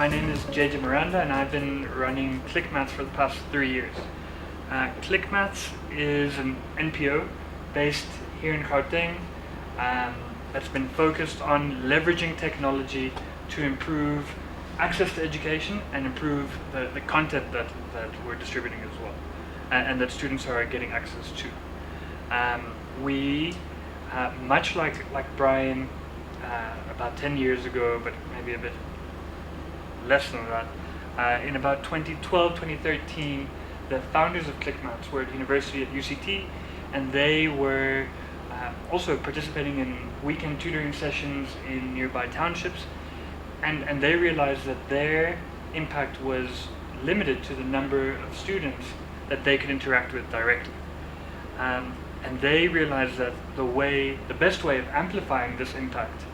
My name is Jay Jay Miranda, and I've been running ClickMaths for the past 3 years. ClickMaths is an NPO based here in Gauteng that's been focused on leveraging technology to improve access to education and improve the content that we're distributing as well, and that students are getting access to. We, much like Brian, about 10 years ago, but maybe a bit less than that, in about 2012, 2013, the founders of ClickMaths were at university at UCT, and they were also participating in weekend tutoring sessions in nearby townships, and they realized that their impact was limited to the number of students that they could interact with directly. And they realized that the best way of amplifying this impact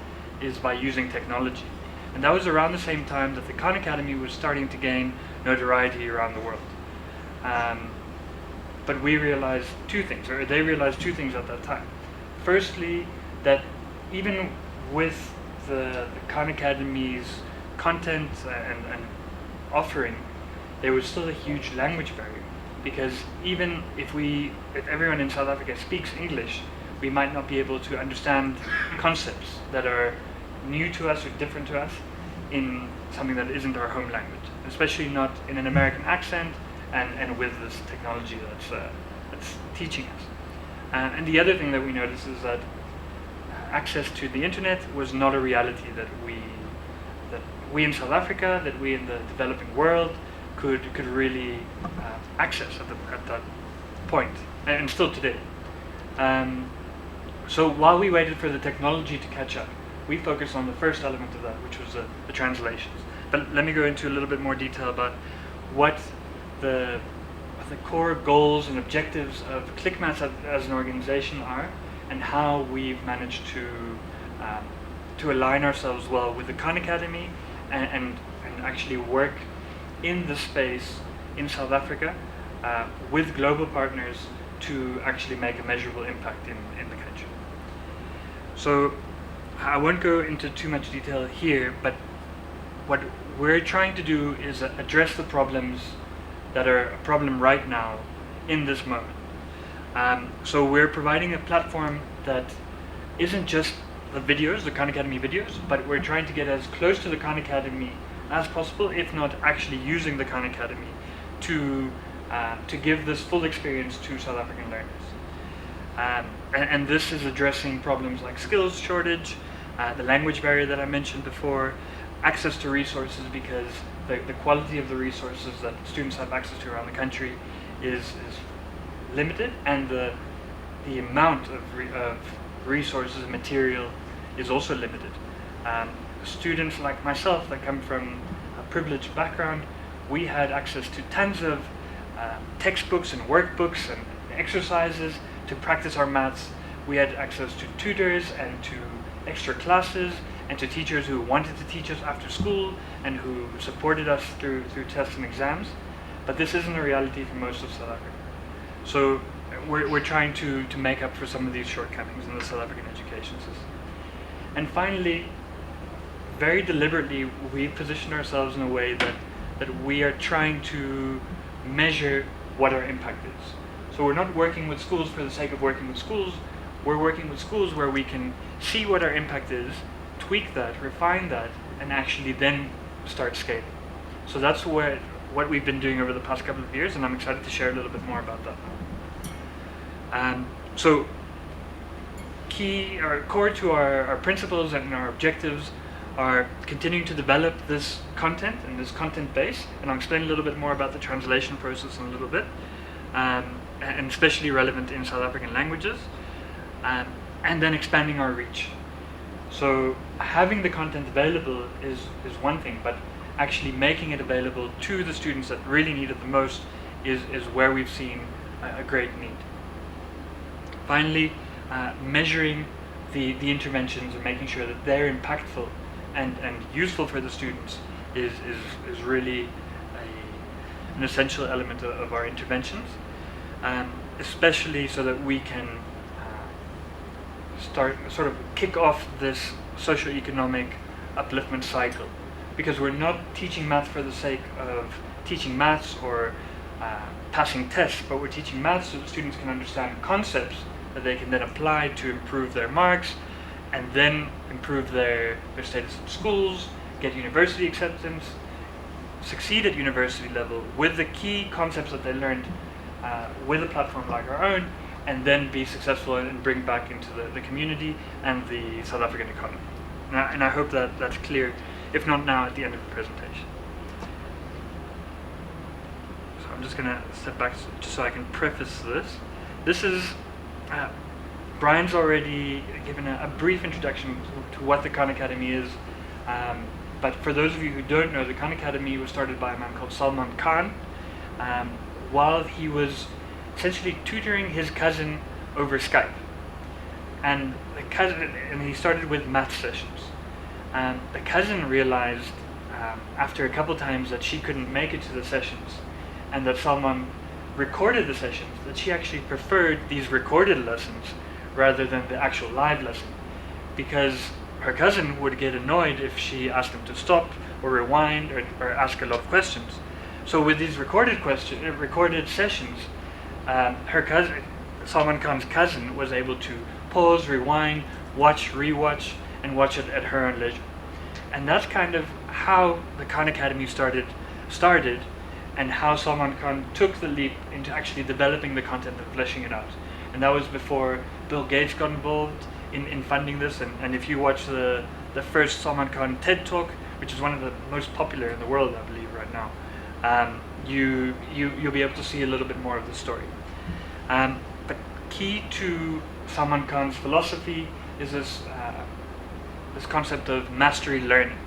is by using technology. And that was around the same time that the Khan Academy was starting to gain notoriety around the world. But we realized two things, or they realized two things at that time. Firstly, that even with the Khan Academy's content and offering, there was still a huge language barrier. Because even if everyone in South Africa speaks English, we might not be able to understand concepts that are new to us or different to us in something that isn't our home language, especially not in an American accent and with this technology that's teaching us. And the other thing that we noticed is that access to the internet was not a reality that we in South Africa, that we in the developing world could really access at that point, and still today. So while we waited for the technology to catch up, we focused on the first element of that, which was the translations. But let me go into a little bit more detail about what the core goals and objectives of ClickMaths as an organization are, and how we've managed to align ourselves well with the Khan Academy and actually work in the space in South Africa with global partners to actually make a measurable impact in the country. So I won't go into too much detail here, but what we're trying to do is address the problems that are a problem right now in this moment. So we're providing a platform that isn't just the videos, the Khan Academy videos, but we're trying to get as close to the Khan Academy as possible, if not actually using the Khan Academy to give this full experience to South African learners. And this is addressing problems like skills shortage, the language barrier that I mentioned before, access to resources, because the quality of the resources that students have access to around the country is limited, and the amount of resources and material is also limited. Students like myself that come from a privileged background, we had access to tons of textbooks and workbooks and exercises to practice our maths. We had access to tutors and to extra classes and to teachers who wanted to teach us after school and who supported us through tests and exams. But this isn't a reality for most of South Africa. So we're trying to make up for some of these shortcomings in the South African education system. And finally, very deliberately, we position ourselves in a way that we are trying to measure what our impact is. So we're not working with schools for the sake of working with schools. We're working with schools where we can see what our impact is, tweak that, refine that, and actually then start scaling. So that's what we've been doing over the past couple of years, and I'm excited to share a little bit more about that. So core to our principles and our objectives are continuing to develop this content and this content base, and I'll explain a little bit more about the translation process in a little bit, and especially relevant in South African languages, and then expanding our reach. So having the content available is one thing, but actually making it available to the students that really need it the most is where we've seen a great need. Finally, measuring the interventions and making sure that they're impactful and useful for the students is really an essential element of our interventions, especially so that we can kick off this socioeconomic upliftment cycle because we're not teaching maths for the sake of teaching maths or passing tests, but we're teaching maths so that students can understand concepts that they can then apply to improve their marks and then improve their status in schools, get university acceptance, succeed at university level with the key concepts that they learned with a platform like our own, and then be successful and bring back into the community and the South African economy. And I hope that that's clear, if not now, at the end of the presentation. So I'm just going to step back just so I can preface this. This is, Brian's already given a brief introduction to what the Khan Academy is, but for those of you who don't know, the Khan Academy was started by a man called Salman Khan while he was essentially tutoring his cousin over Skype. And he started with math sessions. The cousin realized after a couple times that she couldn't make it to the sessions, and that Salman recorded the sessions, that she actually preferred these recorded lessons rather than the actual live lesson, because her cousin would get annoyed if she asked him to stop or rewind or ask a lot of questions. So with these recorded sessions, her cousin, Salman Khan's cousin, was able to pause, rewind, watch, rewatch, and watch it at her own leisure. And that's kind of how the Khan Academy started, and how Salman Khan took the leap into actually developing the content and fleshing it out. And that was before Bill Gates got involved in funding this. And if you watch the first Salman Khan TED Talk, which is one of the most popular in the world, I believe, right now, you'll be able to see a little bit more of the story. But key to Salman Khan's philosophy is this concept of mastery learning.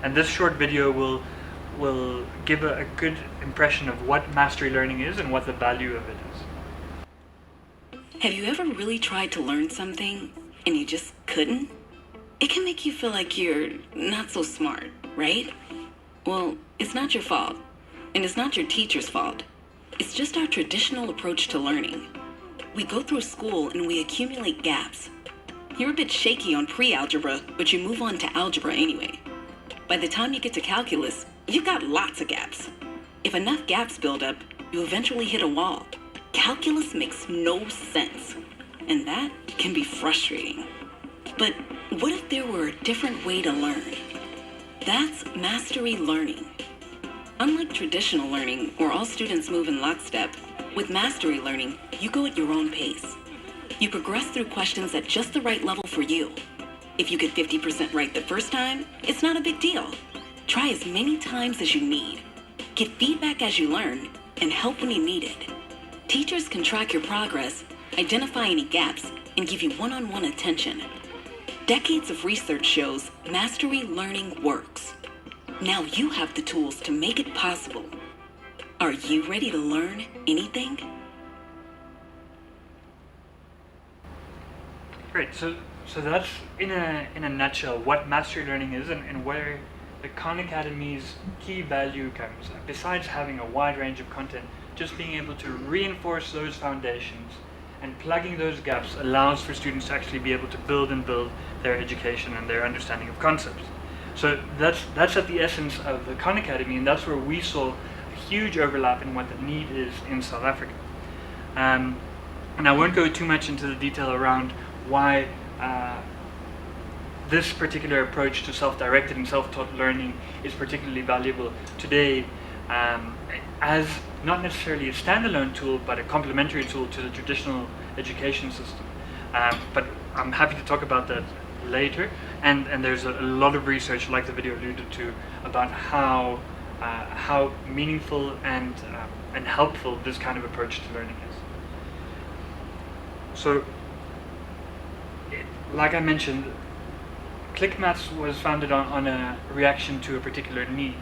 And this short video will give a good impression of what mastery learning is and what the value of it is. Have you ever really tried to learn something and you just couldn't? It can make you feel like you're not so smart, right? Well, it's not your fault, and it's not your teacher's fault. It's just our traditional approach to learning. We go through school and we accumulate gaps. You're a bit shaky on pre-algebra, but you move on to algebra anyway. By the time you get to calculus, you've got lots of gaps. If enough gaps build up, you eventually hit a wall. Calculus makes no sense, and that can be frustrating. But what if there were a different way to learn? That's mastery learning. Unlike traditional learning, where all students move in lockstep, with mastery learning, you go at your own pace. You progress through questions at just the right level for you. If you get 50% right the first time, it's not a big deal. Try as many times as you need. Get feedback as you learn, and help when you need it. Teachers can track your progress, identify any gaps, and give you one-on-one attention. Decades of research shows mastery learning works. Now you have the tools to make it possible. Are you ready to learn anything? Great. So that's in a nutshell what mastery learning is and where the Khan Academy's key value comes. Besides having a wide range of content, just being able to reinforce those foundations and plugging those gaps allows for students to actually be able to build their education and their understanding of concepts. So that's at the essence of the Khan Academy, and that's where we saw a huge overlap in what the need is in South Africa. And I won't go too much into the detail around why this particular approach to self-directed and self-taught learning is particularly valuable today, as not necessarily a standalone tool, but a complementary tool to the traditional education system. But I'm happy to talk about that later. And there's a lot of research, like the video alluded to, about how meaningful and helpful this kind of approach to learning is. So, like I mentioned, ClickMaths was founded on a reaction to a particular need.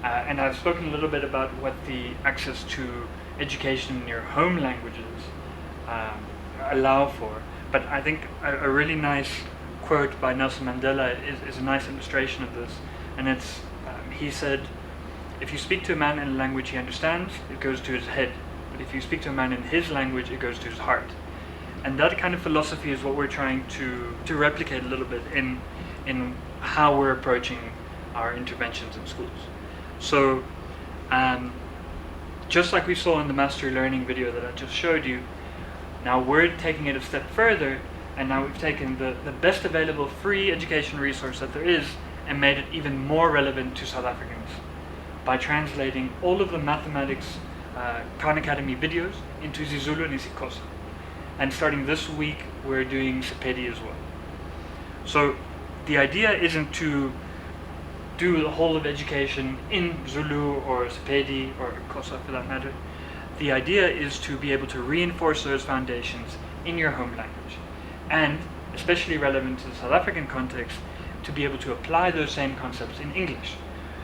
And I've spoken a little bit about what the access to education in your home languages allow for. But I think a really nice quote by Nelson Mandela is a nice illustration of this. And it's, he said, if you speak to a man in a language he understands, it goes to his head. But if you speak to a man in his language, it goes to his heart. And that kind of philosophy is what we're trying to replicate a little bit in how we're approaching our interventions in schools. So just like we saw in the mastery learning video that I just showed you, now we're taking it a step further, and now we've taken the best available free education resource that there is and made it even more relevant to South Africans by translating all of the mathematics Khan Academy videos into isiZulu and isiXhosa. And starting this week, we're doing Sepedi as well. So the idea isn't to do the whole of education in Zulu or Sepedi or Xhosa for that matter. The idea is to be able to reinforce those foundations in your home language, and especially relevant to the South African context, to be able to apply those same concepts in English.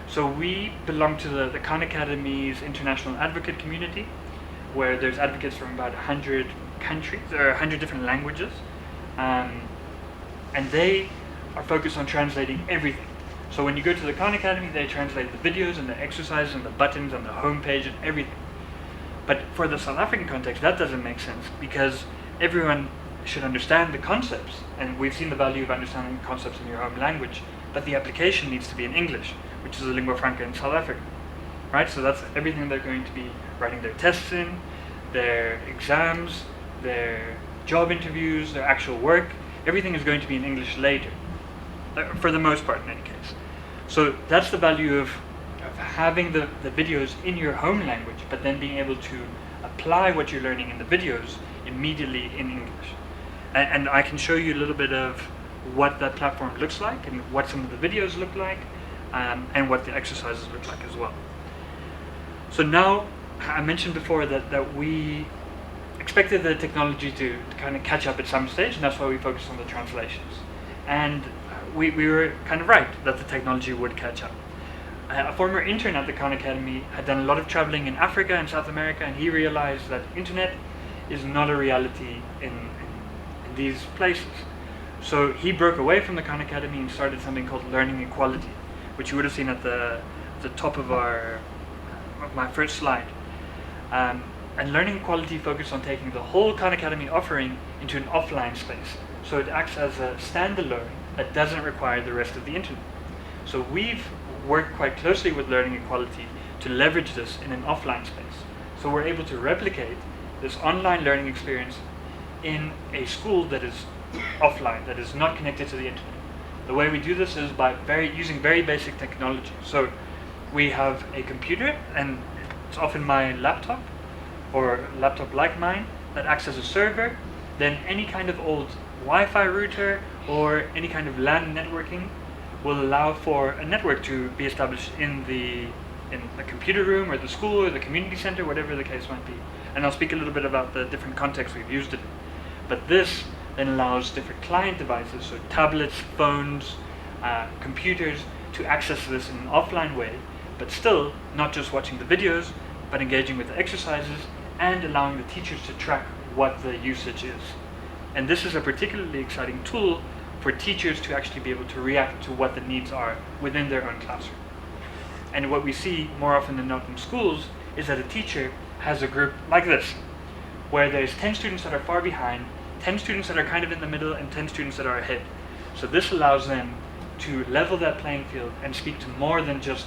So we belong to the Khan Academy's international advocate community, where there's advocates from about 100 countries, or 100 different languages, and they are focused on translating everything. So when you go to the Khan Academy, they translate the videos and the exercises and the buttons and the homepage and everything. But for the South African context, that doesn't make sense, because everyone should understand the concepts, and we've seen the value of understanding concepts in your home language, but the application needs to be in English, which is a lingua franca in South Africa, right? So that's everything they're going to be writing their tests in, their exams, their job interviews, their actual work. Everything is going to be in English later, for the most part in any case. So that's the value of having the videos in your home language, but then being able to apply what you're learning in the videos immediately in English. And I can show you a little bit of what that platform looks like, and what some of the videos look like, and what the exercises look like as well. So now, I mentioned before that we expected the technology to kind of catch up at some stage, and that's why we focused on the translations. And we were kind of right that the technology would catch up. A former intern at the Khan Academy had done a lot of traveling in Africa and South America, and he realized that internet is not a reality in these places. So he broke away from the Khan Academy and started something called Learning Equality, which you would have seen at the top of my first slide. And Learning Equality focused on taking the whole Khan Academy offering into an offline space. So it acts as a standalone that doesn't require the rest of the internet. So we've worked quite closely with Learning Equality to leverage this in an offline space. So we're able to replicate this online learning experience in a school that is offline, that is not connected to the internet. The way we do this is by using very basic technology. So we have a computer, and it's often my laptop, or a laptop like mine, that acts as a server. Then any kind of old Wi-Fi router or any kind of LAN networking will allow for a network to be established in the computer room or the school or the community center, whatever the case might be. And I'll speak a little bit about the different contexts we've used it in. But this then allows different client devices, so tablets, phones, computers, to access this in an offline way, but still not just watching the videos, but engaging with the exercises and allowing the teachers to track what the usage is. And this is a particularly exciting tool for teachers to actually be able to react to what the needs are within their own classroom. And what we see more often than not in schools is that a teacher has a group like this, where there's 10 students that are far behind, 10 students that are kind of in the middle, and 10 students that are ahead. So this allows them to level that playing field and speak to more than just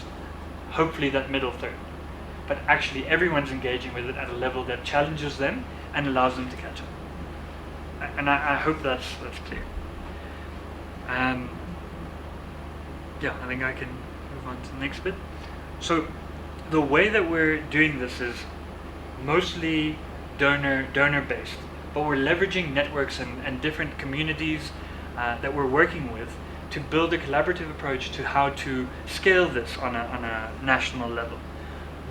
hopefully that middle third, but actually everyone's engaging with it at a level that challenges them and allows them to catch up. And I hope that's clear. Yeah, I think I can move on to the next bit. So the way that we're doing this is mostly donor based, but we're leveraging networks and different communities that we're working with to build a collaborative approach to how to scale this on a national level,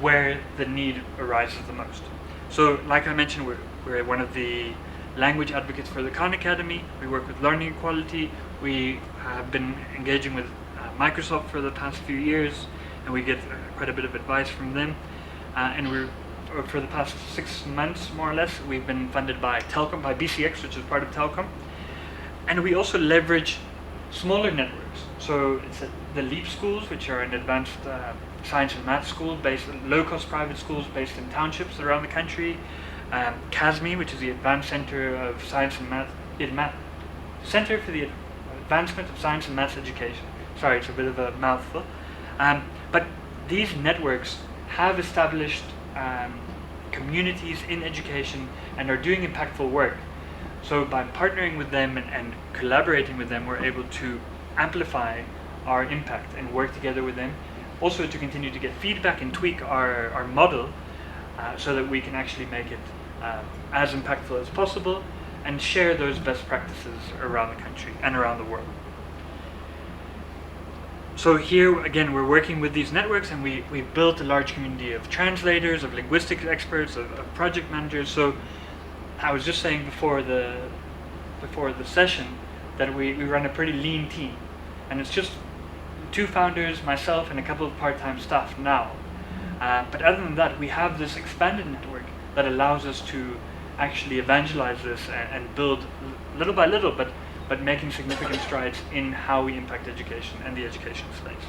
where the need arises the most. So like I mentioned, we're one of the language advocates for the Khan Academy. We work with Learning Equality. We have been engaging with Microsoft for the past few years, and we get quite a bit of advice from them. And for the past 6 months, more or less, we've been funded by Telkom, by BCX, which is part of Telkom. And we also leverage smaller networks. So it's the LEAP schools, which are an advanced science and math school, low-cost private schools based in townships around the country. CASME, which is the Advanced Center of Science and Math, Center for the Advancement of Science and Maths Education. Sorry, it's a bit of a mouthful. But these networks have established communities in education and are doing impactful work. So by partnering with them and collaborating with them, we're able to amplify our impact and work together with them. Also to continue to get feedback and tweak our model so that we can actually make it as impactful as possible and share those best practices around the country and around the world. So here again, we're working with these networks, and we've built a large community of translators, of linguistics experts, of project managers. So I was just saying before the session that we run a pretty lean team, and it's just 2 founders, myself, and a couple of part-time staff now. But other than that, we have this expanded network that allows us to actually evangelize this and build little by little, but making significant strides in how we impact education and the education space.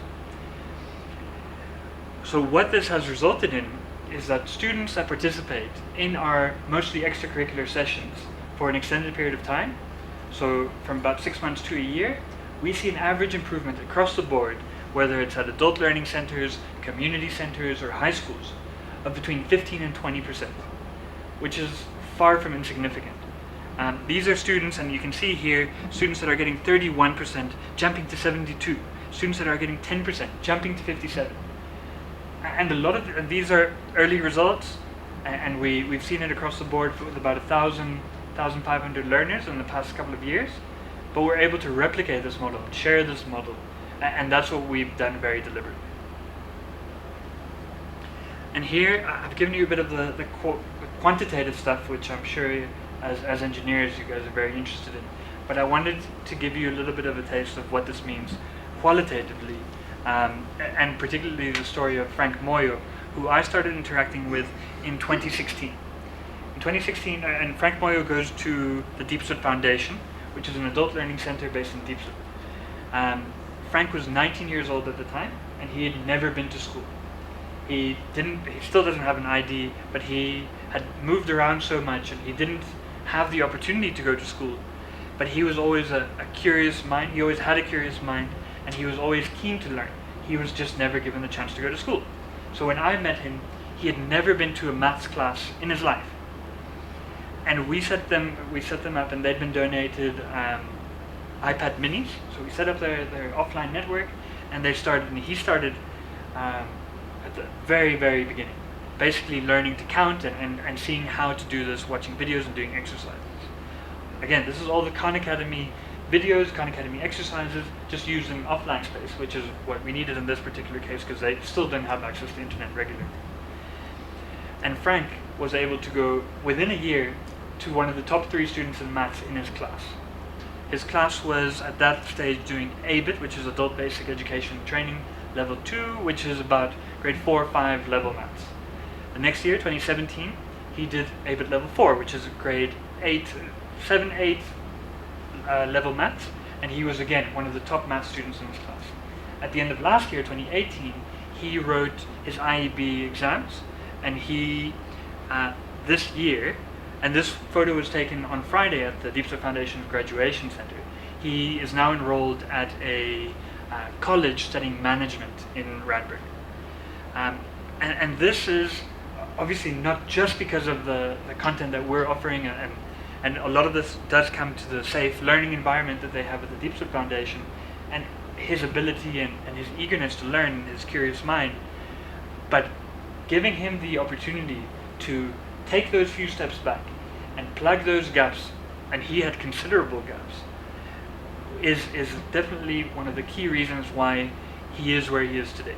So what this has resulted in is that students that participate in our mostly extracurricular sessions for an extended period of time, so from about 6 months to a year, we see an average improvement across the board, whether it's at adult learning centers, community centers, or high schools, of between 15 and 20%, which is far from insignificant. These are students, and you can see here, students that are getting 31%, jumping to 72, students that are getting 10%, jumping to 57. And a lot of these are early results, and we've seen it across the board with about 1,500 learners in the past couple of years. But we're able to replicate this model and share this model, and that's what we've done very deliberately. And here I've given you a bit of the quantitative stuff, which I'm sure as engineers you guys are very interested in. But I wanted to give you a little bit of a taste of what this means qualitatively, and particularly the story of Frank Moyo, who I started interacting with in 2016. In 2016, and Frank Moyo goes to the Diepsloot Foundation, which is an adult learning center based in Diepsloot. Frank was 19 years old at the time, and he had never been to school. He still doesn't have an ID, but he had moved around so much, and he didn't have the opportunity to go to school. But he was always a curious mind. He always had a curious mind, and he was always keen to learn. He was just never given the chance to go to school. So when I met him, he had never been to a maths class in his life. And we set them up, and they'd been donated iPad minis. So we set up their offline network, and he started at the very, very beginning, basically learning to count and seeing how to do this, watching videos and doing exercises. Again, this is all the Khan Academy videos, Khan Academy exercises, just used in offline space, which is what we needed in this particular case because they still didn't have access to the internet regularly. And Frank was able to go within a year to one of the top 3 students in maths in his class. His class was at that stage doing ABIT, which is Adult Basic Education Training, level 2, which is about grade 4 or 5 level maths. The next year, 2017, he did ABIT level 4, which is grade 7, 8 level maths, and he was again one of the top math students in his class. At the end of last year, 2018, he wrote his IEB exams, and he, this year, and this photo was taken on Friday at the Diepsloot Foundation's graduation center, he is now enrolled at a college studying management in Radboud. And this is obviously not just because of the content that we're offering, and a lot of this does come to the safe learning environment that they have at the Diepsloot Foundation, and his ability and his eagerness to learn, his curious mind. But giving him the opportunity to take those few steps back and plug those gaps, and he had considerable gaps, is definitely one of the key reasons why he is where he is today.